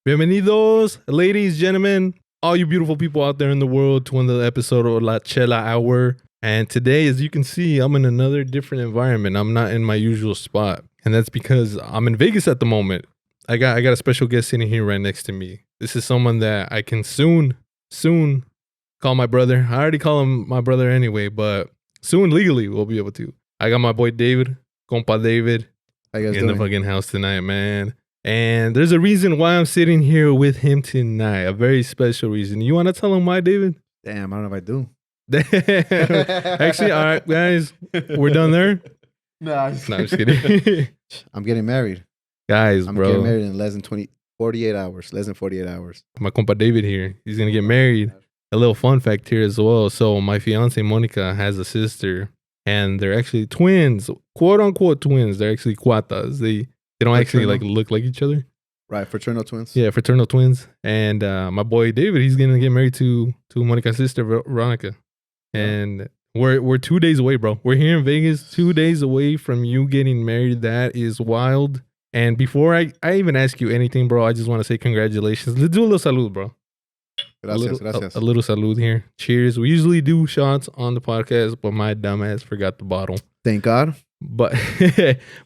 Bienvenidos, ladies, gentlemen, all you beautiful people out there in the world to another episode of La Chela Hour. And today, as you can see, I'm in another different environment. I'm not in my usual spot. And that's because I'm in Vegas at the moment. I got a special guest sitting here right next to me. This is someone that I can soon call my brother. I already call him my brother anyway, but soon legally we'll be able to. I got my boy David, compa David, in the fucking house tonight, man. And there's a reason why I'm sitting here with him tonight. A very special reason. You want to tell him why, David? Damn, I don't know if I do. Actually, all right, guys, we're done there. Nah, I'm just kidding. I'm getting married. Guys, I'm bro. getting married in less than 48 hours. Less than 48 hours. My compa David here. He's going to get married. A little fun fact here as well. So my fiance, Monica, has a sister. And they're actually twins. Quote unquote twins. They're actually cuatas. They don't actually like look like each other. Right, fraternal twins. Yeah, fraternal twins. And my boy David, he's gonna get married to Monica's sister Veronica. And we're 2 days away, bro. We're here in Vegas, 2 days away from you getting married. That is wild. And before I even ask you anything, bro, I just want to say congratulations. Let's do a little salud, bro. Gracias. A little salud here. Cheers. We usually do shots on the podcast, but my dumbass forgot the bottle. Thank God. But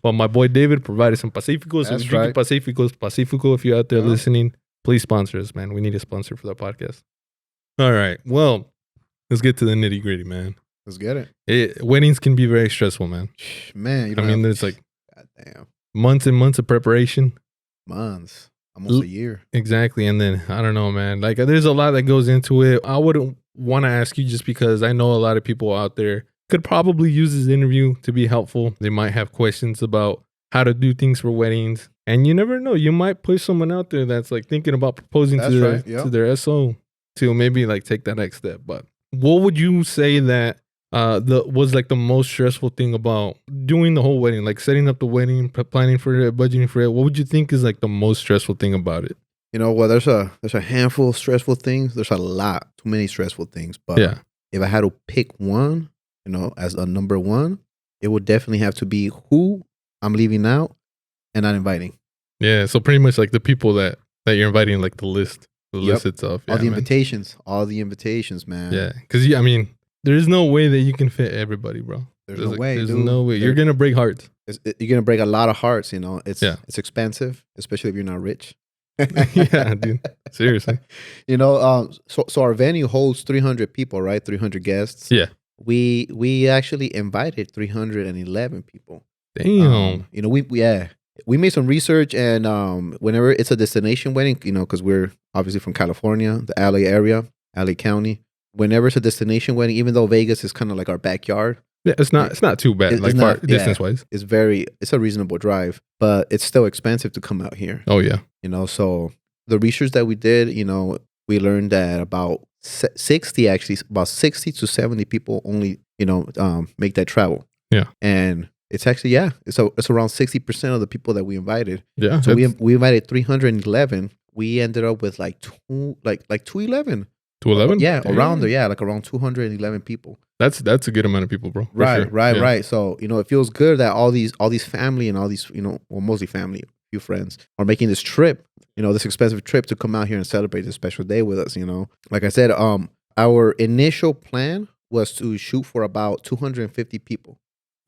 well, my boy David provided some Pacificos. So That's right. Pacifico, if you're out there listening, please sponsor us, man. We need a sponsor for the podcast. All right. Well, let's get to the nitty gritty, man. Let's get it. Weddings can be very stressful, man. Man, there's like goddamn months and months of preparation. Months. Almost a year. Exactly. And then, I don't know, man. Like, there's a lot that goes into it. I wouldn't want to ask you just because I know a lot of people out there could probably use this interview to be helpful. They might have questions about how to do things for weddings. And you never know. You might push someone out there that's like thinking about proposing to their SO to maybe like take that next step. But what would you say that was like the most stressful thing about doing the whole wedding, like setting up the wedding, planning for it, budgeting for it? What would you think is like the most stressful thing about it? You know, well, there's a handful of stressful things. There's a lot, too many stressful things. But if I had to pick one, you know, as a number one, it would definitely have to be who I'm leaving out and not inviting. Yeah, so pretty much like the people that you're inviting, like the list itself. All the invitations, man. Yeah, because I mean, there's no way that you can fit everybody, bro. There's no way. There's no way. You're gonna break hearts. You're gonna break a lot of hearts. You know, it's expensive, especially if you're not rich. Yeah, dude. Seriously. You know, so our venue holds 300 people, right? 300 guests. Yeah. We actually invited 311 people. Damn. You know, we made some research, and whenever it's a destination wedding, you know, because we're obviously from California, the LA area, LA County. Whenever it's a destination wedding, even though Vegas is kind of like our backyard. Yeah, it's not too bad, distance wise. It's a reasonable drive, but it's still expensive to come out here. Oh yeah. You know, so the research that we did, you know, we learned that about 60 to 70 people only, you know, make that travel. Yeah. And it's actually, it's around 60% of the people that we invited. Yeah. So we invited 311. We ended up with like 211. 211? Yeah, around there. Yeah, like around 211 people. That's a good amount of people, bro. Right. So, you know, it feels good that all these family and all these, you know, well, mostly family, a few friends are making this trip, you know, this expensive trip to come out here and celebrate this special day with us, you know. Like I said, our initial plan was to shoot for about 250 people.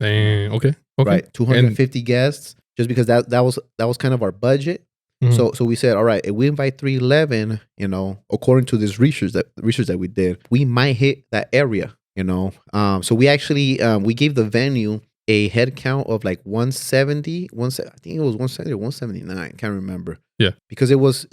Okay. Right, 250 guests, just because that was kind of our budget. Mm-hmm. So we said, all right, if we invite 311, you know, according to this research that we did, we might hit that area, you know. So we actually we gave the venue a head count of like 170. I think it was 170 or 179. Can't remember. Yeah. Because it was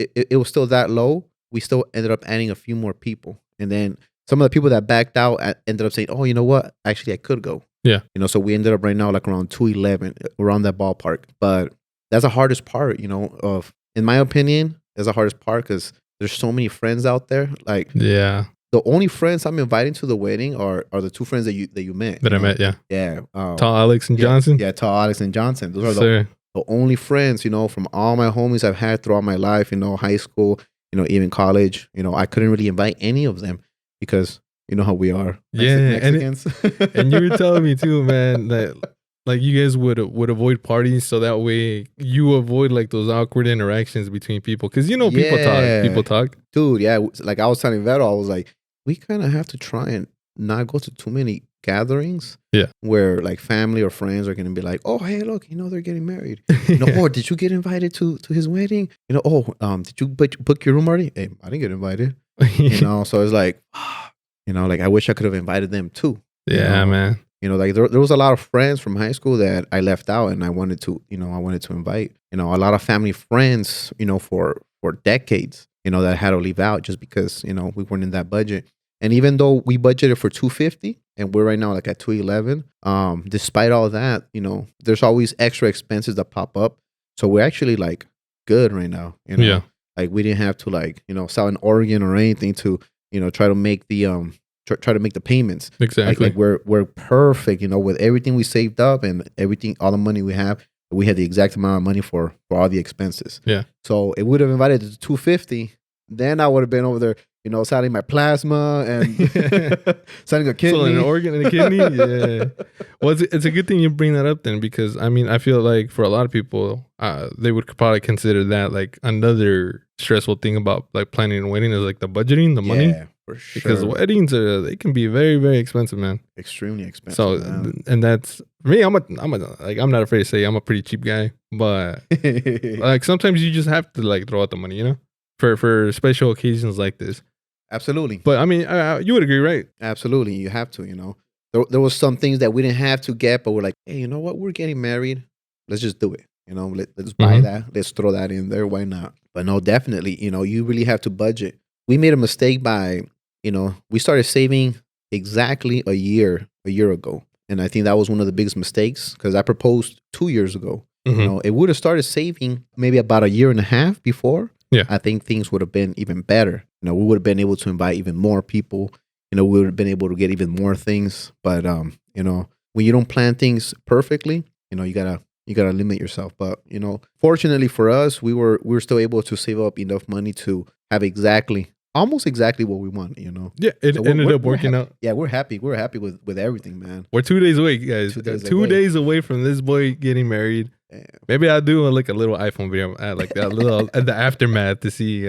still that low. We still ended up adding a few more people, and then some of the people that backed out ended up saying, oh, you know what? Actually, I could go. Yeah. You know, so we ended up right now like around 211, around that ballpark. But that's the hardest part, you know, in my opinion, that's the hardest part because there's so many friends out there. Like, yeah, the only friends I'm inviting to the wedding are the two friends that you met. That I met, yeah. Yeah. Tall Alex and Johnson? Yeah, Tall Alex and Johnson. Those are the only friends, you know, from all my homies I've had throughout my life, you know, high school, you know, even college. You know, I couldn't really invite any of them because you know how we are. Yeah, Mexicans. And you were telling me too, man, that Like you guys would avoid parties so that way you avoid like those awkward interactions between people. Because people talk. Dude, yeah. Like I was telling Vero, I was like, we kind of have to try and not go to too many gatherings. Yeah. Where like family or friends are going to be like, oh, hey, look, they're getting married. Oh, did you get invited to his wedding? Did you book your room already? Hey, I didn't get invited. So it's like, like I wish I could have invited them too. Yeah, man. Like there was a lot of friends from high school that I left out, and I wanted to invite. A lot of family friends, for decades, that I had to leave out just because we weren't in that budget. And even though we budgeted for $250, and we're right now like at $211, despite all that, there's always extra expenses that pop up. So we're actually like good right now. Yeah. Like we didn't have to like sell an organ or anything to try to make the try to make the payments. Exactly. Like we're perfect, with everything we saved up and everything, all the money we have, we had the exact amount of money for all the expenses. Yeah. So it would have invited to $250. Then I would have been over there, selling my plasma and selling a kidney. Selling an organ and a kidney. Yeah. Well, it's a good thing you bring that up then, because I mean, I feel like for a lot of people, they would probably consider that like another stressful thing about like planning a wedding is like the budgeting, the money. Yeah, for sure. Because weddings they can be very, very expensive, man. Extremely expensive. So, and that's me. I'm not afraid to say I'm a pretty cheap guy, but like sometimes you just have to like throw out the money, for special occasions like this. Absolutely. But I mean, you would agree, right? Absolutely. You have to, there was some things that we didn't have to get, but we're like, hey, you know what? We're getting married. Let's just do it. Let's buy that. Let's throw that in there. Why not? But no, definitely, you really have to budget. We made a mistake by, we started saving exactly a year ago. And I think that was one of the biggest mistakes because I proposed 2 years ago. It would have started saving maybe about a year and a half before. Yeah. I think things would have been even better. We would have been able to invite even more people. We would have been able to get even more things. But when you don't plan things perfectly, you gotta limit yourself. But fortunately for us, we were still able to save up enough money to have almost exactly what we want. Yeah, it ended up working out. Yeah, we're happy. We're happy with everything, man. We're 2 days away, guys. 2 days away from this boy getting married. Damn. Maybe I'll do like a little iPhone video at like that little at the aftermath to see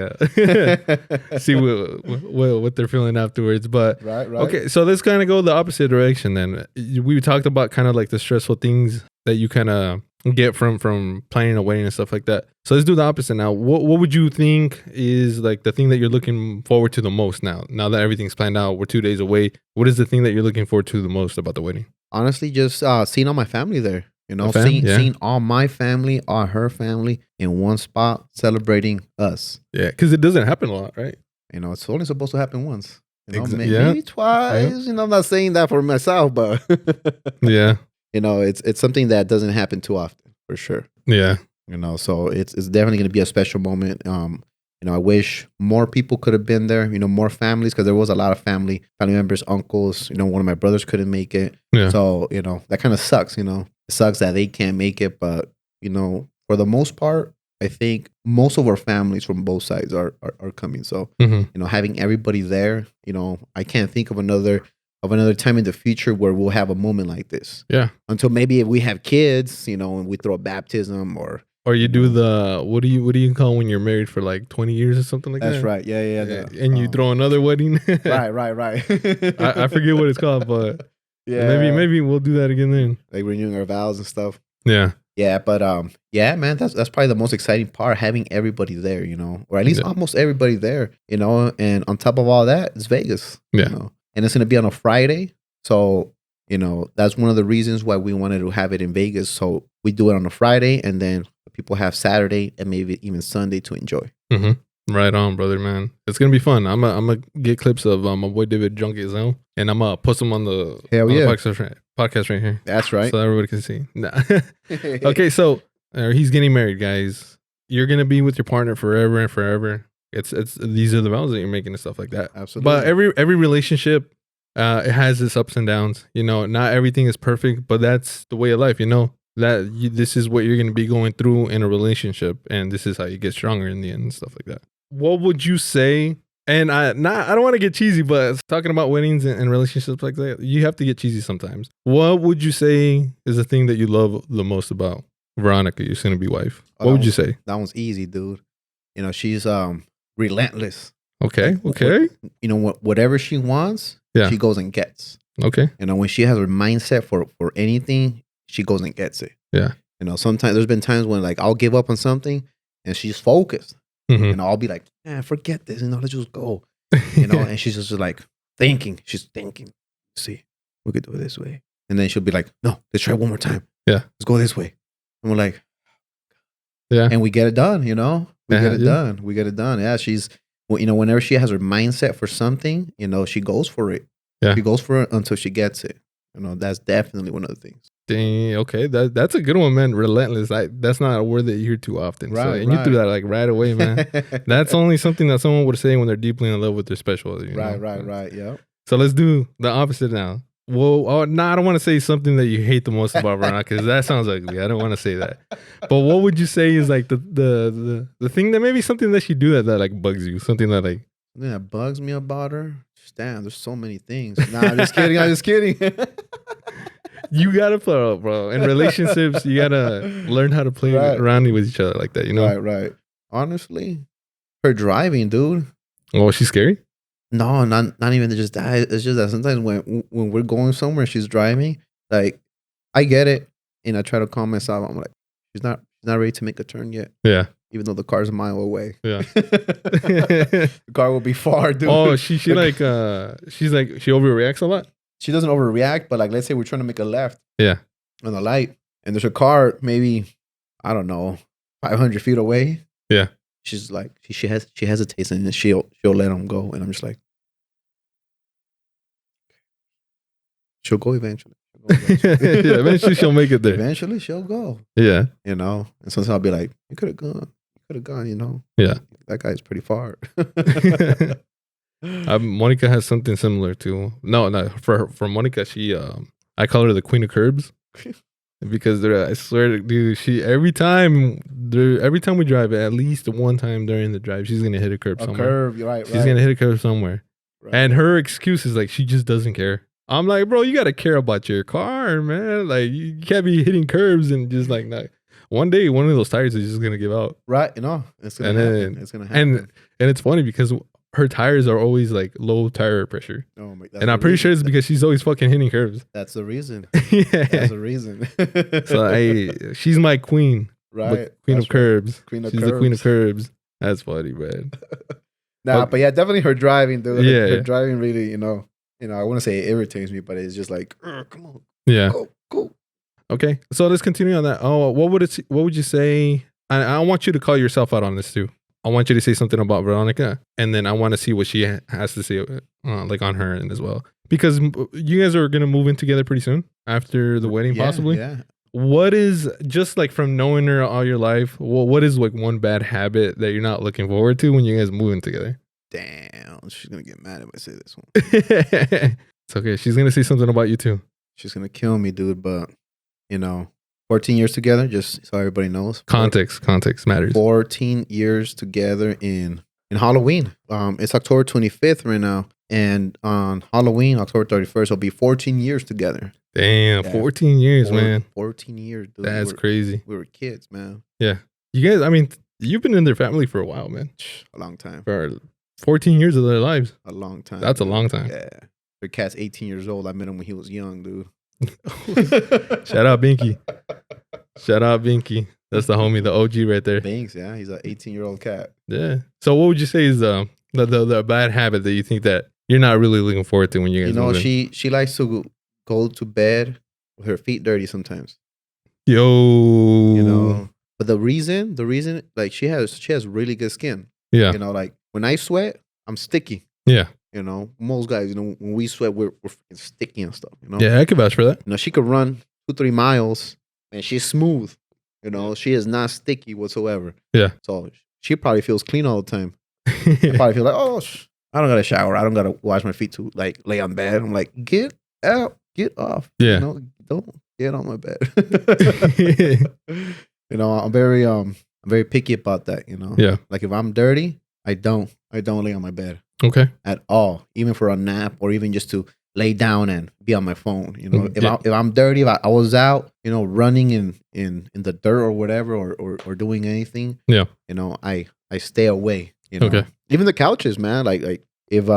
see what they're feeling afterwards. But right. Okay, so let's kind of go the opposite direction then. We talked about kind of like the stressful things that you kind of get from planning a wedding and stuff like that. So let's do the opposite now. What would you think is like the thing that you're looking forward to the most now that everything's planned out? We're 2 days away. What is the thing that you're looking forward to the most about the wedding? Honestly, just seeing all my family there. Seeing all my family, all her family in one spot, celebrating us. Yeah, because it doesn't happen a lot, right? It's only supposed to happen once. Maybe twice. I'm not saying that for myself, but yeah, it's something that doesn't happen too often, for sure. Yeah, so it's definitely going to be a special moment. I wish more people could have been there. More families, because there was a lot of family members, uncles. One of my brothers couldn't make it. Yeah. So that kind of sucks. It sucks that they can't make it, but for the most part, I think most of our families from both sides are coming. So having everybody there, I can't think of another time in the future where we'll have a moment like this. Yeah. Until maybe if we have kids, and we throw a baptism or you do the what do you call when you're married for like 20 years or something like that? That's right. Yeah. And you throw another wedding. Right. I forget what it's called, but yeah, maybe we'll do that again then. Like renewing our vows and stuff. Yeah. Yeah, but man, that's probably the most exciting part, having everybody there, or at least almost everybody there, and on top of all that, it's Vegas. Yeah. And it's gonna be on a Friday. So, that's one of the reasons why we wanted to have it in Vegas. So we do it on a Friday, and then people have Saturday and maybe even Sunday to enjoy. Right on, brother, man. It's gonna be fun. I'm gonna get clips of my boy David drunk as hell, and I'm gonna post them on the podcast right here. That's right, so everybody can see. Nah. Okay, so he's getting married, guys. You're gonna be with your partner forever and forever. It's these are the vows that you're making and stuff like that. Absolutely. But every relationship, it has its ups and downs. Not everything is perfect, but that's the way of life. This is what you're going to be going through in a relationship, and this is how you get stronger in the end and stuff like that. What would you say? And I don't want to get cheesy, but talking about weddings and relationships like that, you have to get cheesy sometimes. What would you say is the thing that you love the most about Veronica, your soon-to-be wife? What would you say? That one's easy, dude. You know, she's relentless. Okay, okay. You know, whatever she wants, she goes and gets. Okay. You know, when she has her mindset for anything, she goes and gets it. Yeah. You know, sometimes there's been times when like I'll give up on something and she's focused. And I'll be like, forget this. You know, let's just go. You know, and she's just like thinking. She's thinking. See, we could do it this way. And then she'll be like, no, let's try one more time. Yeah. Let's go this way. And we're like, yeah. And we get it done, you know? We get it done. We get it done. Yeah, she's, well, you know, whenever she has her mindset for something, you know, she goes for it. Yeah. She goes for it until she gets it. You know, that's definitely one of the things. Dang, okay. That's a good one, man. Relentless. That's not a word that you hear too often. Right, so, and you threw that like right away, man. That's only something that someone would say when they're deeply in love with their special. Right. Yeah. So let's do the opposite now. Well, I don't want to say something that you hate the most about Veronica because that sounds ugly. I don't want to say that. But what would you say is like the thing that maybe something that she do that like bugs you? Something that like that bugs me about her? Damn, there's so many things. Nah, I'm just kidding. I'm just kidding. You gotta play, bro. In relationships, you gotta learn how to play around with each other like that. You know, right. Honestly, her driving, dude. Oh, she's scary. No, not even just that. It's just that sometimes when we're going somewhere, she's driving. Like, I get it, and I try to calm myself. I'm like, she's not ready to make a turn yet. Yeah. Even though the car's a mile away. Yeah. The car will be far, dude. Oh, she overreacts a lot. She doesn't overreact, but like, let's say we're trying to make a left. Yeah. On the light, and there's a car maybe, I don't know, 500 feet away. Yeah. She's like, she hesitates, and then she'll let him go, and I'm just like, she'll go eventually. Yeah, eventually she'll make it there. Eventually she'll go. Yeah. You know, and sometimes I'll be like, you could have gone, you know. Yeah. That guy's pretty far. Monica has something similar too. No, for Monica, she I call her the queen of curbs. Because I swear, dude, every time we drive, at least one time during the drive, she's gonna hit a curb somewhere. She's gonna hit a curb somewhere. Right. And her excuse is like she just doesn't care. I'm like, bro, you gotta care about your car, man. Like you can't be hitting curbs and just like not. One day, one of those tires is just gonna give out. Right, you know, it's gonna happen. It's gonna happen. And it's funny because her tires are always like low tire pressure. Oh my! And I'm pretty sure it's because she's always fucking hitting curves. That's the reason. Yeah, that's the reason. So she's my queen. Right, queen of curbs. She's the queen of curbs. That's funny, man. But yeah, definitely her driving, dude. Yeah, her driving really, you know, I wouldn't say it irritates me, but it's just like, come on, yeah, go. Okay, so let's continue on that. Oh, what would you say? I want you to call yourself out on this too. I want you to say something about Veronica, and then I want to see what she has to say, like on her end as well. Because you guys are gonna move in together pretty soon after the wedding, possibly. Yeah. What is, just like from knowing her all your life, what is like one bad habit that you're not looking forward to when you guys move in together? Damn, she's gonna get mad if I say this one. It's okay. She's gonna say something about you too. She's gonna kill me, dude. But you know, 14 years together, just so everybody knows. Context matters. 14 years together in Halloween. It's October 25th right now. And on Halloween, October 31st, it'll be 14 years together. Damn, 14 years, man. 14 years, dude. That's crazy. We were kids, man. Yeah. You guys, I mean, you've been in their family for a while, man. A long time. For 14 years of their lives. A long time. That's a long time. Yeah. Their cat's 18 years old. I met him when he was young, dude. Shout out Binky. That's the homie, the OG right there. Binks, yeah. He's an 18-year-old cat. Yeah. So what would you say is the bad habit that you think that you're not really looking forward to when you guys move in? She likes to go to bed with her feet dirty sometimes. Yo. You know. But the reason, like she has really good skin. Yeah. You know, like when I sweat, I'm sticky. Yeah. You know, most guys, you know, when we sweat, we're freaking sticky and stuff. You know. Yeah, I could vouch for that. You know, she could run 2-3 miles and she's smooth. You know, she is not sticky whatsoever. Yeah. So she probably feels clean all the time. I probably feel like, I don't gotta shower. I don't gotta wash my feet to like lay on bed. I'm like, get out, get off. Yeah. You know, don't get on my bed. You know, I'm very picky about that. You know. Yeah. Like if I'm dirty, I don't lay on my bed. Okay. at all, even for a nap or even just to lay down and be on my phone. You know, Yeah. if I'm dirty, if I was out, you know, running in the dirt or whatever, or doing anything, Yeah. you know, I stay away. You know, Okay. even the couches, man. Like if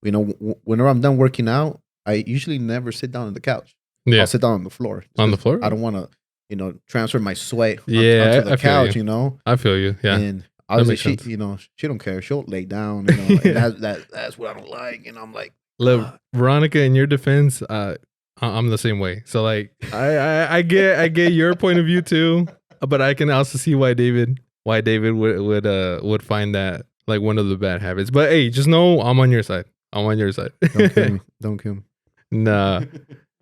you know, whenever I'm done working out, I usually never sit down on the couch. Yeah. I'll sit down on the floor. On the floor? I don't want to, you know, transfer my sweat Yeah, onto the I feel couch. you. You know, I feel you. Yeah. and obviously makes sense. she, you know, she don't care. She'll lay down. You know, and that's what I don't like. You know, I'm like, Look, Veronica, in your defense, I'm the same way. So like, I get your point of view too, but I can also see why David would find that like one of the bad habits. But hey, just know I'm on your side. I'm on your side. don't kill me. Don't kill me. Nah,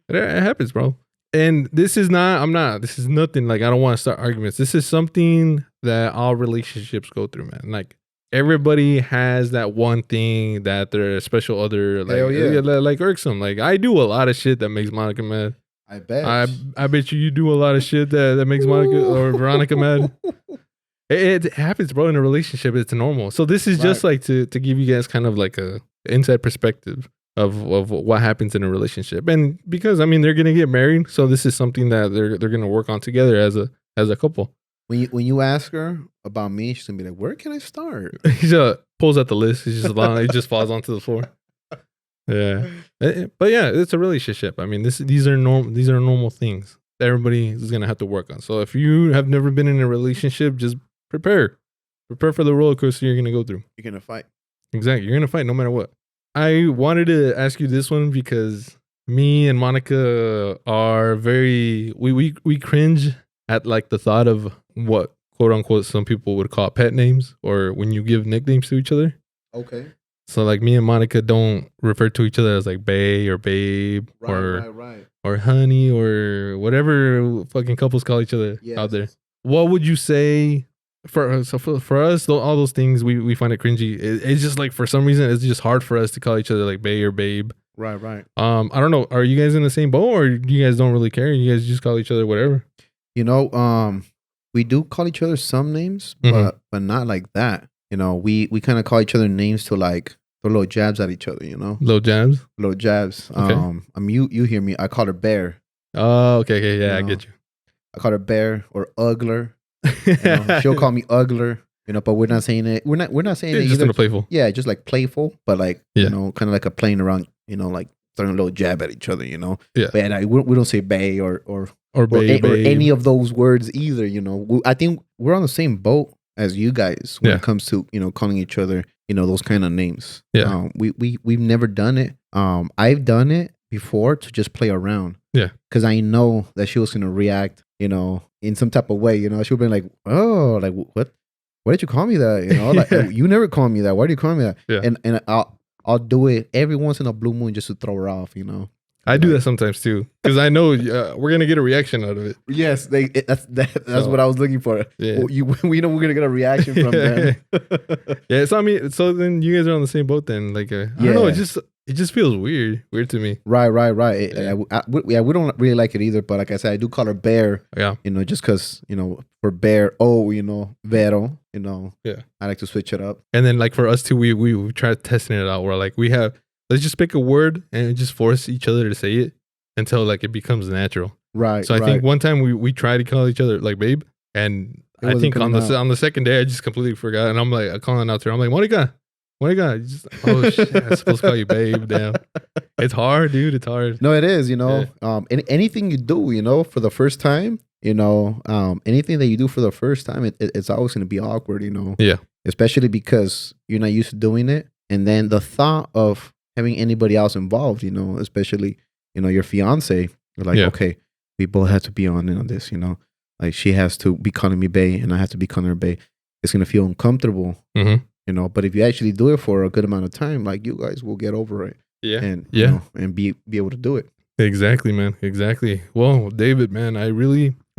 it happens, bro. And this is nothing like I don't want to start arguments. This is something that all relationships go through, man. Like everybody has that one thing that their special other like, Hell yeah. like irksome. Like I do a lot of shit that makes Monica mad. I bet. I bet you do a lot of shit that makes Monica or Veronica mad. It happens, bro, in a relationship. It's normal. So this is just like to give you guys kind of like a inside perspective of what happens in a relationship. And because I mean they're gonna get married, so this is something that they're gonna work on together as a couple. When you ask her about me, she's gonna be like, "Where can I start?" He just pulls out the list. He's just long. He just falls onto the floor. Yeah, but yeah, it's a relationship. I mean, these are normal things that everybody is gonna have to work on. So if you have never been in a relationship, just prepare for the roller coaster you're gonna go through. You're gonna fight. Exactly, you're gonna fight no matter what. I wanted to ask you this one because me and Monica are we cringe at like the thought of what quote unquote some people would call pet names or when you give nicknames to each other. Okay. So like me and Monica don't refer to each other as like bae or babe Right. or honey or whatever fucking couples call each other out there. What would you say for us, all those things we find it cringy. It's just like for some reason it's just hard for us to call each other like bae or babe. Right. I don't know. Are you guys in the same boat or you guys don't really care? You guys just call each other whatever? You know, we do call each other some names, but not like that. You know, we kind of call each other names to like throw little jabs at each other, you know? Little jabs? Little jabs. Okay. I mean, you hear me. I call her Bear. Oh, okay. Yeah, I get you. I call her Bear or Ugler. You know? She'll call me Ugler, you know, but we're not saying it. We're not saying it just either. In a playful. Yeah, just like playful, but like, you know, kind of like a playing around, you know, like throwing a little jab at each other, you know? Yeah. But we don't say bae or babe. Or any of those words either, you know? I think we're on the same boat as you guys when it comes to, you know, calling each other, you know, those kind of names. Yeah. We've never done it. I've done it before to just play around. Yeah. Because I know that she was going to react, you know, in some type of way, you know? She'll be like, oh, like, what? Why did you call me that? You know, like, you never call me that. Why do you call me that? Yeah. And I'll do it every once in a blue moon just to throw her off, you know? I do that sometimes too, because I know we're gonna get a reaction out of it. Yes, that's what I was looking for. Yeah. We know we're gonna get a reaction from them. Yeah, so I mean, so then you guys are on the same boat then. Like, I don't know, it just feels weird to me. Right. We don't really like it either. But like I said, I do call her Bear. Yeah, you know, just because you know for Bear, you know, Vero, you know. Yeah, I like to switch it up. And then like for us too, we try testing it out. Where like let's just pick a word and just force each other to say it until like it becomes natural. Right. So I think one time we tried to call each other like babe, and I think on the second day I just completely forgot, and I'm like calling out to her. I'm like Monica. Just, oh shit! I'm supposed to call you babe. Damn, it's hard, dude. It's hard. No, it is. You know, anything you do, you know, for the first time, you know, anything that you do for the first time, it's always going to be awkward. You know. Yeah. Especially because you're not used to doing it, and then the thought of having anybody else involved, you know, especially, you know, your fiance, you're like, okay, we both have to be on this, you know, like she has to be calling me bae and I have to be calling her bae. It's going to feel uncomfortable, you know, but if you actually do it for a good amount of time, like you guys will get over it. Yeah. And, you know, and be able to do it. Exactly, man. Exactly. Well, David, man, I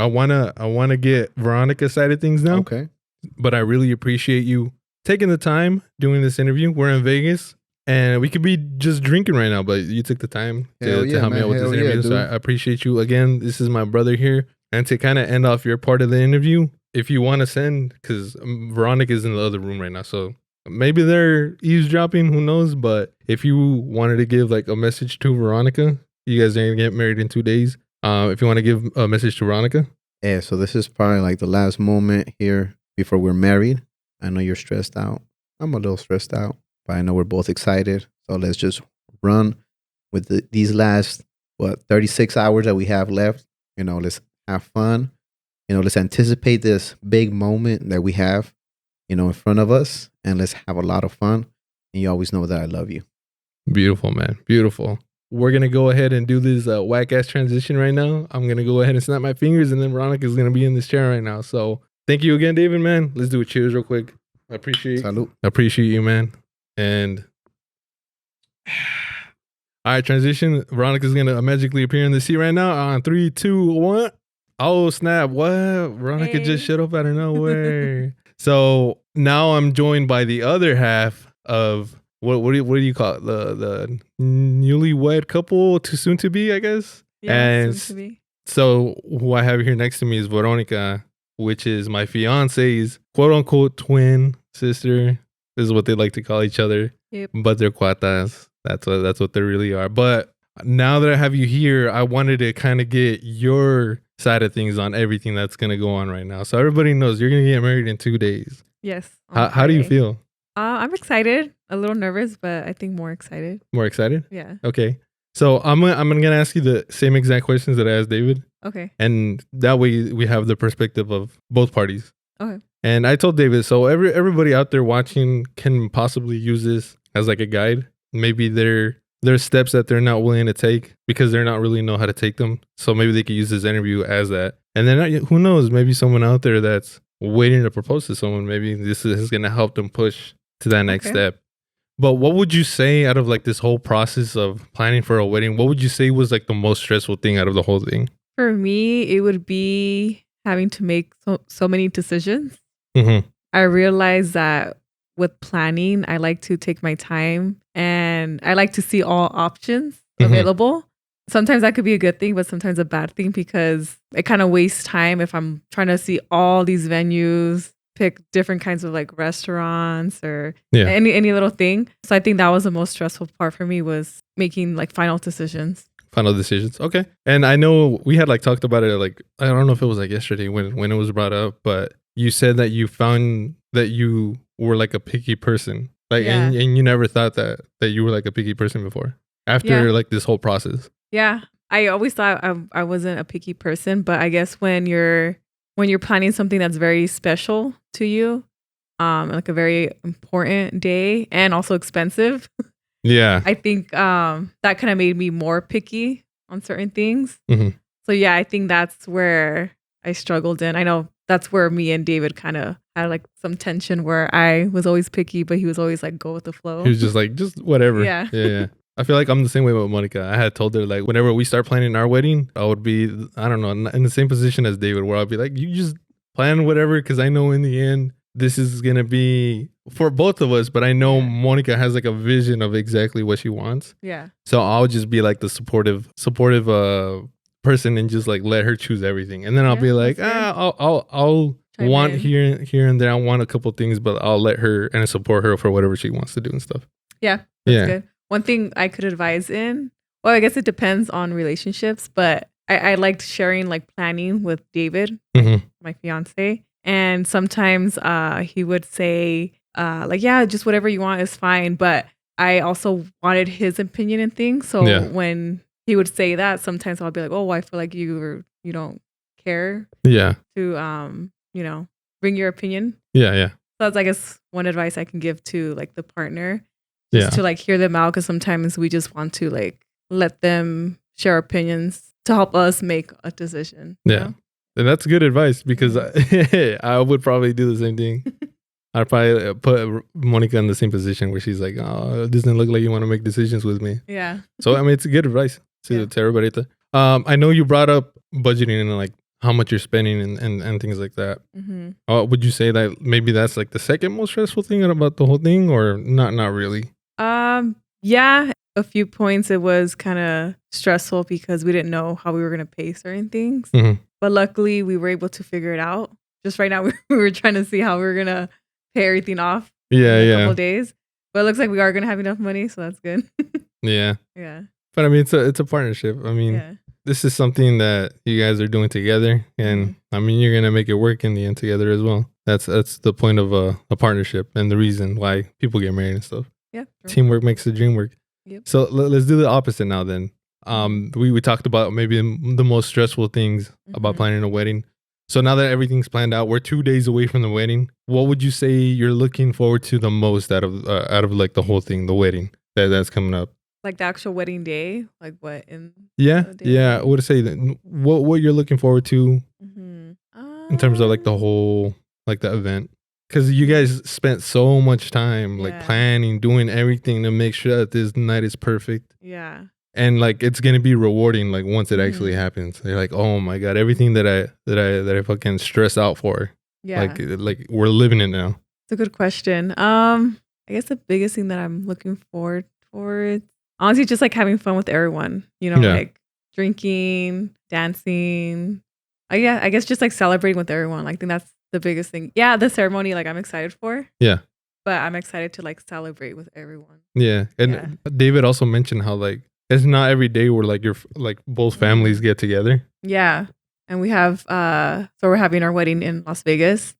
want to get Veronica's side of things now. Okay. But I really appreciate you taking the time doing this interview. We're in Vegas. And we could be just drinking right now, but you took the time to help me out with this interview. So I appreciate you. Again, this is my brother here. And to kind of end off your part of the interview, if you want to send, because Veronica is in the other room right now. So maybe they're eavesdropping, who knows? But if you wanted to give like a message to Veronica, you guys are gonna get married in 2 days. If you want to give a message to Veronica. Yeah, so this is probably like the last moment here before we're married. I know you're stressed out. I'm a little stressed out, but I know we're both excited. So let's just run with these last 36 hours that we have left. Let's have fun. Let's anticipate this big moment that we have, in front of us, and let's have a lot of fun. And you always know that I love you. Beautiful, man. Beautiful. We're going to go ahead and do this whack ass transition right now. I'm going to go ahead and snap my fingers, and then Veronica's going to be in this chair right now. So thank you again, David, man. Let's do a cheers real quick. I appreciate you, man. And all right, transition. Veronica's going to magically appear in the seat right now on 3, 2, 1. Oh, snap. What? Veronica just showed up out of nowhere. So now I'm joined by the other half of what do you call it? The newlywed couple, too soon to be, I guess. Yeah, and soon to be. So who I have here next to me is Veronica, which is my fiance's quote unquote twin sister. This is what they like to call each other. Yep. But they're cuatas. That's what they really are. But now that I have you here, I wanted to kind of get your side of things on everything that's gonna go on right now. So everybody knows you're gonna get married in 2 days. Yes. How do you feel? I'm excited. A little nervous, but I think more excited. More excited? Yeah. Okay. So I'm gonna ask you the same exact questions that I asked David. Okay. And that way we have the perspective of both parties. Okay. And I told David, so everybody out there watching can possibly use this as like a guide. Maybe there's steps that they're not willing to take because they're not really know how to take them. So maybe they could use this interview as that. And then who knows, maybe someone out there that's waiting to propose to someone, maybe this is going to help them push to that next step. But what would you say out of like this whole process of planning for a wedding? What would you say was like the most stressful thing out of the whole thing? For me, it would be having to make so many decisions. Mm-hmm. I realized that with planning, I like to take my time and I like to see all options available. Sometimes that could be a good thing, but sometimes a bad thing because it kind of wastes time if I'm trying to see all these venues, pick different kinds of like restaurants or any little thing. So I think that was the most stressful part for me was making like final decisions. Okay. And I know we had like talked about it like, I don't know if it was like yesterday when it was brought up, but you said that you found that you were like a picky person. Like and you never thought that you were like a picky person before after like this whole process. Yeah. I always thought I wasn't a picky person, but I guess when you're planning something that's very special to you, like a very important day and also expensive. Yeah. I think that kind of made me more picky on certain things. Mm-hmm. So yeah, I think that's where I struggled in. I know that's where me and David kind of had like some tension where I was always picky, but he was always like go with the flow. He was just like, just whatever. Yeah. I feel like I'm the same way with Monica. I had told her like whenever we start planning our wedding, I would be, I don't know, in the same position as David where I'll be like, you just plan whatever because I know in the end this is going to be for both of us, but I know Monica has like a vision of exactly what she wants. Yeah. So I'll just be like the supportive person and just like let her choose everything. And then I'll be like, I'll want here and there. I want a couple things, but I'll let her and support her for whatever she wants to do and stuff. Yeah. That's good. One thing I could advise well, I guess it depends on relationships, but I liked sharing like planning with David, my fiance. And sometimes he would say like, yeah, just whatever you want is fine. But I also wanted his opinion and things. So when he would say that, sometimes I'll be like, oh, I feel like you don't care to, bring your opinion. Yeah. So that's, I guess, one advice I can give to like the partner. Just to like hear them out, because sometimes we just want to like let them share opinions to help us make a decision. Yeah. And that's good advice because I would probably do the same thing. I'd probably put Monica in the same position where she's like, oh, it doesn't look like you want to make decisions with me. Yeah. So, I mean, it's good advice to everybody out there. I know you brought up budgeting and like how much you're spending and things like that. Mm-hmm. Would you say that maybe that's like the second most stressful thing about the whole thing or not really? Yeah, a few points it was kind of stressful because we didn't know how we were going to pay certain things. Mm-hmm. But luckily we were able to figure it out. Just right now we were trying to see how we were going to pay everything off. Yeah, in a yeah. couple days. But it looks like we are gonna have enough money, so that's good. Yeah. Yeah. But I mean, it's a partnership. I mean, Yeah. this is something that you guys are doing together, and I mean, you're gonna make it work in the end together as well. That's the point of a partnership and the reason why people get married and stuff. Yeah. True. Teamwork makes the dream work. Yep. So let's do the opposite now. Then, we talked about maybe the most stressful things about planning a wedding. So now that everything's planned out, we're 2 days away from the wedding. What would you say you're looking forward to the most out of like the whole thing, the wedding that's coming up? Like the actual wedding day, like what in? Yeah, the day? yeah. I would say that what you're looking forward to in terms of like the whole like the event, because you guys spent so much time like Yeah. planning, doing everything to make sure that this night is perfect. Yeah. And like it's gonna be rewarding like once it actually happens. You're like, oh my god, everything that I fucking stress out for. Yeah. Like we're living it now. It's a good question. I guess the biggest thing that I'm looking forward towards, honestly, just like having fun with everyone. You know, Yeah. like drinking, dancing. Yeah, I guess just like celebrating with everyone. Like, I think that's the biggest thing. Yeah, the ceremony, like I'm excited for. Yeah. But I'm excited to like celebrate with everyone. Yeah. And Yeah. David also mentioned how like it's not every day where like like both families get together. Yeah. And we have so we're having our wedding in Las Vegas,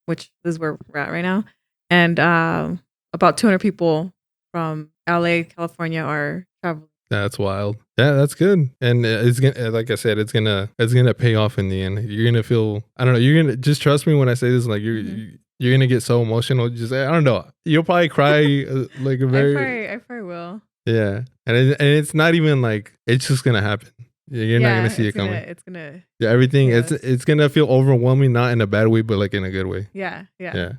which is where we're at right now. And about 200 people from LA, California are traveling. That's wild. Yeah, that's good. And it's gonna, like I said, it's gonna pay off in the end. You're gonna feel, I don't know, you're gonna just trust me when I say this. Like you're gonna get so emotional. Just I don't know. You'll probably cry like a very. I probably will. Yeah, and it's not even like it's just gonna happen. You're not gonna see it coming. It's gonna. Yeah, everything. Yes. It's gonna feel overwhelming, not in a bad way, but like in a good way. Yeah. Yeah.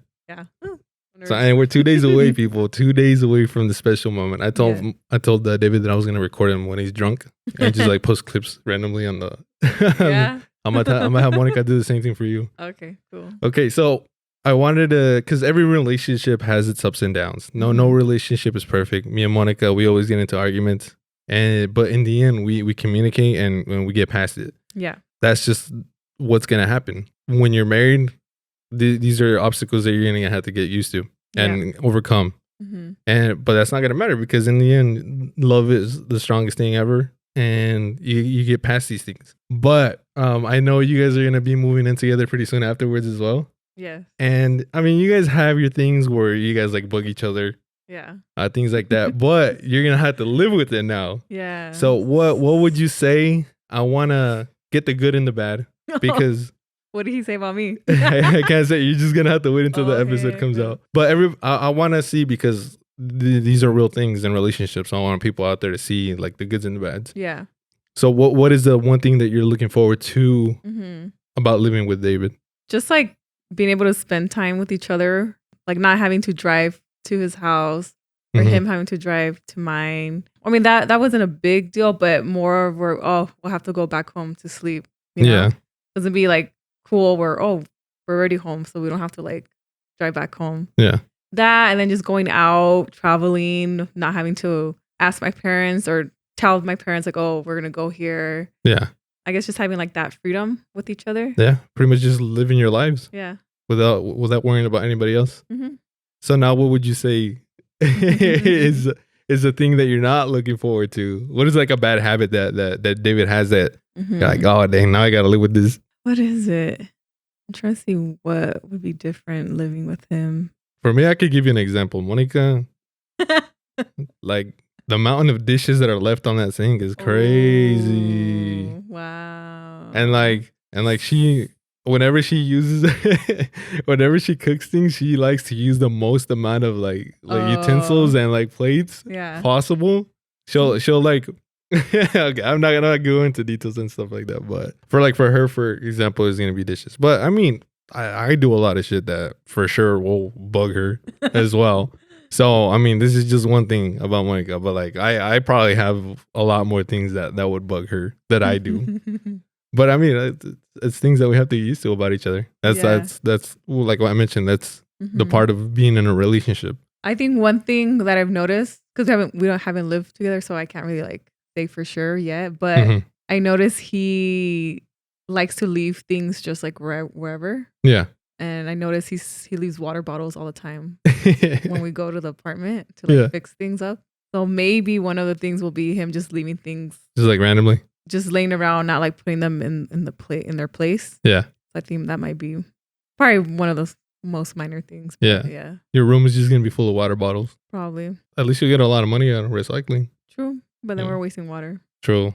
Ooh, So and we're 2 days away, people. 2 days away from the special moment. I told David that I was gonna record him when he's drunk and just like post clips randomly on the. Yeah. I'm gonna have Monica do the same thing for you. Okay. Cool. Okay, so I wanted to, because every relationship has its ups and downs. No relationship is perfect. Me and Monica, we always get into arguments, but in the end, we communicate and we get past it. Yeah. That's just what's gonna happen when you're married. These are obstacles that you're gonna have to get used to and overcome. But that's not gonna matter because in the end, love is the strongest thing ever, and you get past these things. But I know you guys are gonna be moving in together pretty soon afterwards as well. Yeah. And I mean, you guys have your things where you guys like bug each other. Yeah. Things like that. But you're gonna have to live with it now. Yeah. So what would you say? I wanna get the good and the bad because. What did he say about me? I can't say. You're just gonna have to wait until the episode comes cool. out. But I want to see because these are real things in relationships. I want people out there to see like the goods and the bads. Yeah. So what is the one thing that you're looking forward to about living with David? Just like being able to spend time with each other, like not having to drive to his house or him having to drive to mine. I mean that wasn't a big deal, but more of we'll have to go back home to sleep. You know? Yeah. Doesn't be like cool where we're already home so we don't have to like drive back home. Yeah. That and then just going out, traveling, not having to ask my parents or tell my parents like, oh, we're gonna go here. Yeah. I guess just having like that freedom with each other. Yeah. Pretty much just living your lives. Yeah. Without worrying about anybody else. So now what would you say is the thing that you're not looking forward to? What is like a bad habit that David has that you're like, oh dang, now I gotta live with this? What is it? I'm trying to see what would be different living with him. For me, I could give you an example. Monica, like the amount of dishes that are left on that sink is crazy. Oh, wow. And like she, whenever she cooks things, she likes to use the most amount of like utensils and like plates possible. She'll like. Okay, I'm not gonna go into details and stuff like that, but for her, for example, is gonna be dishes. But I mean, I do a lot of shit that for sure will bug her as well. So I mean, this is just one thing about Monica, but like I probably have a lot more things that would bug her that I do. But I mean, it's things that we have to get used to about each other. That's like what I mentioned. That's the part of being in a relationship. I think one thing that I've noticed, because we haven't lived together, so I can't really like say for sure yet, but I notice he likes to leave things just like wherever. Yeah. and I notice he leaves water bottles all the time when we go to the apartment to like fix things up. So maybe one of the things will be him just leaving things just like randomly, just laying around, not like putting them in their place. Yeah. I think that might be probably one of the most minor things. Yeah. Your room is just gonna be full of water bottles. Probably. At least you get a lot of money out of recycling. True. But then we're wasting water. True.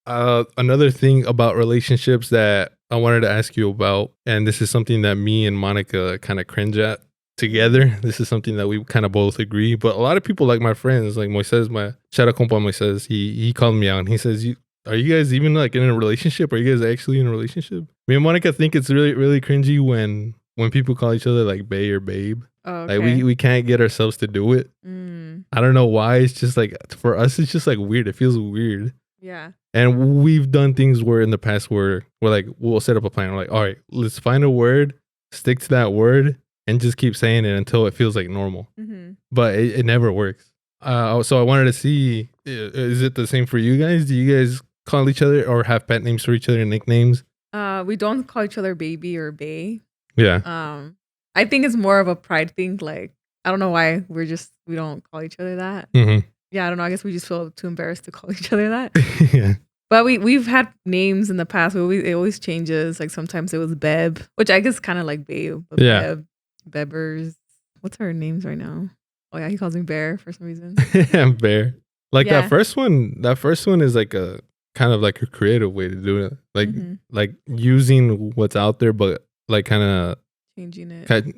Another thing about relationships that I wanted to ask you about, and this is something that me and Monica kind of cringe at together. This is something that we kind of both agree. But a lot of people, like my friends, like Moises, my shout out compa Moises, he called me out and he says, are you guys even like in a relationship? Are you guys actually in a relationship? Me and Monica think it's really, really cringy when people call each other like bae or babe. Oh, okay. Like we can't get ourselves to do it. I don't know why. It's just like, for us, it's just like weird. It feels weird. Yeah. And we've done things where in the past where we're like, we'll set up a plan. We're like, all right, let's find a word, stick to that word, and just keep saying it until it feels like normal. But it never works. So I wanted to see, is it the same for you guys? Do you guys call each other or have pet names for each other, nicknames? We don't call each other baby or bae. Yeah. I think it's more of a pride thing. Like, I don't know why we don't call each other that. Yeah, I don't know. I guess we just feel too embarrassed to call each other that. Yeah. But we've had names in the past. It always changes. Like sometimes it was Beb, which I guess kind of like babe. But Yeah. Bebbers. What's her names right now? Oh yeah, he calls me Bear for some reason. Bear. Like that first one is like a kind of like a creative way to do it. Like using what's out there, but like kind of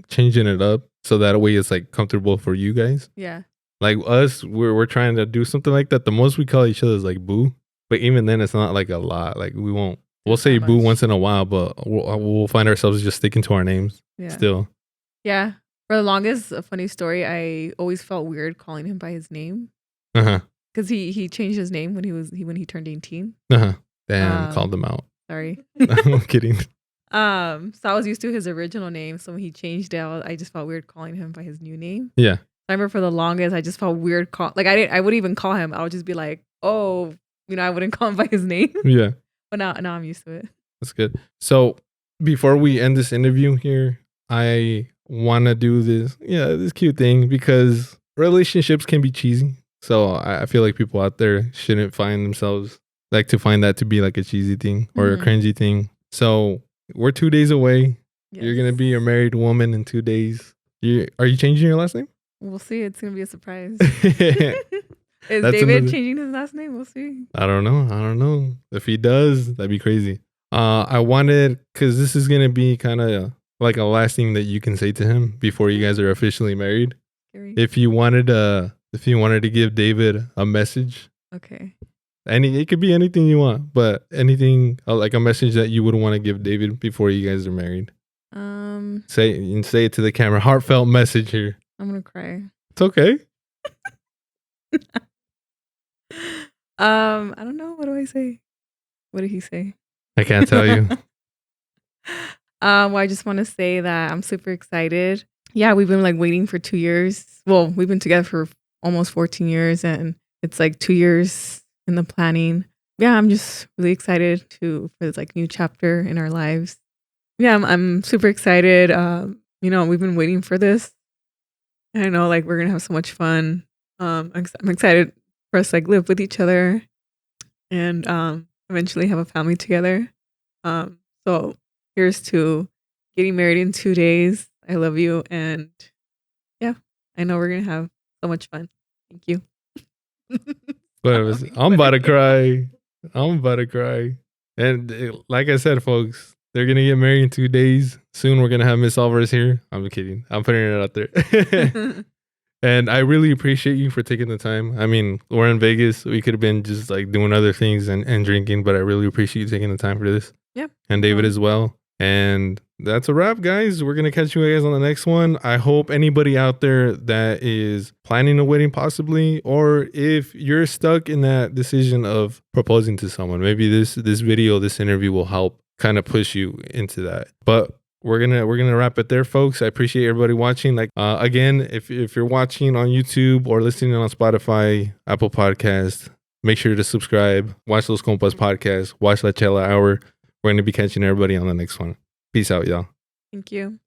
changing it up so that way it's like comfortable for you guys. Yeah. Like us, we're trying to do something like that. The most we call each other is like boo, but even then it's not like a lot. Like we'll say boo once in a while, but we'll find ourselves just sticking to our names still. Yeah. For the longest, a funny story, I always felt weird calling him by his name. Because he changed his name when he turned 18. Damn, called him out. Sorry. I'm kidding. So I was used to his original name. So when he changed it, I just felt weird calling him by his new name. Yeah. I remember for the longest, I just felt weird I wouldn't even call him. I would just be like, oh, I wouldn't call him by his name. Yeah. But now I'm used to it. That's good. So before we end this interview here, I want to do this cute thing because relationships can be cheesy. So I feel like people out there shouldn't find themselves like to find that to be like a cheesy thing or a cringy thing. So we're 2 days away. Yes. You're going to be a married woman in 2 days. Are you changing your last name? We'll see. It's going to be a surprise. Is David changing his last name? We'll see. I don't know. If he does, that'd be crazy. I wanted, because this is going to be kind of like a last thing that you can say to him before you guys are officially married. Scary. If you wanted to give David a message. Okay. It could be anything you want, but anything like a message that you would want to give David before you guys are married. Say it to the camera. Heartfelt message here. I'm gonna cry. It's okay. I don't know. What do I say? What did he say? I can't tell you. Well, I just want to say that I'm super excited. Yeah, we've been like waiting for 2 years. Well, we've been together for almost 14 years, and it's like 2 years in the planning. Yeah, I'm just really excited for this like new chapter in our lives. Yeah, I'm super excited. We've been waiting for this. I know, like, we're gonna have so much fun. I'm excited for us to like live with each other and eventually have a family together. So here's to getting married in 2 days. I love you, and yeah, I know we're gonna have so much fun. Thank you. I'm about to cry. And like I said, folks, they're gonna get married in 2 days. Soon we're gonna have Miss Alvarez here. I'm kidding. I'm putting it out there. And I really appreciate you for taking the time. I mean, we're in Vegas. We could have been just like doing other things and drinking, but I really appreciate you taking the time for this. Yep. And David as well. And that's a wrap, guys. We're going to catch you guys on the next one. I hope anybody out there that is planning a wedding possibly, or if you're stuck in that decision of proposing to someone, maybe this interview will help kind of push you into that. But we're gonna wrap it there, folks. I appreciate everybody watching. Like again, if you're watching on YouTube or listening on Spotify, Apple Podcasts, make sure to subscribe. Watch Los Compas podcast. Watch La Chela Hour. We're gonna be catching everybody on the next one. Peace out, y'all. Thank you.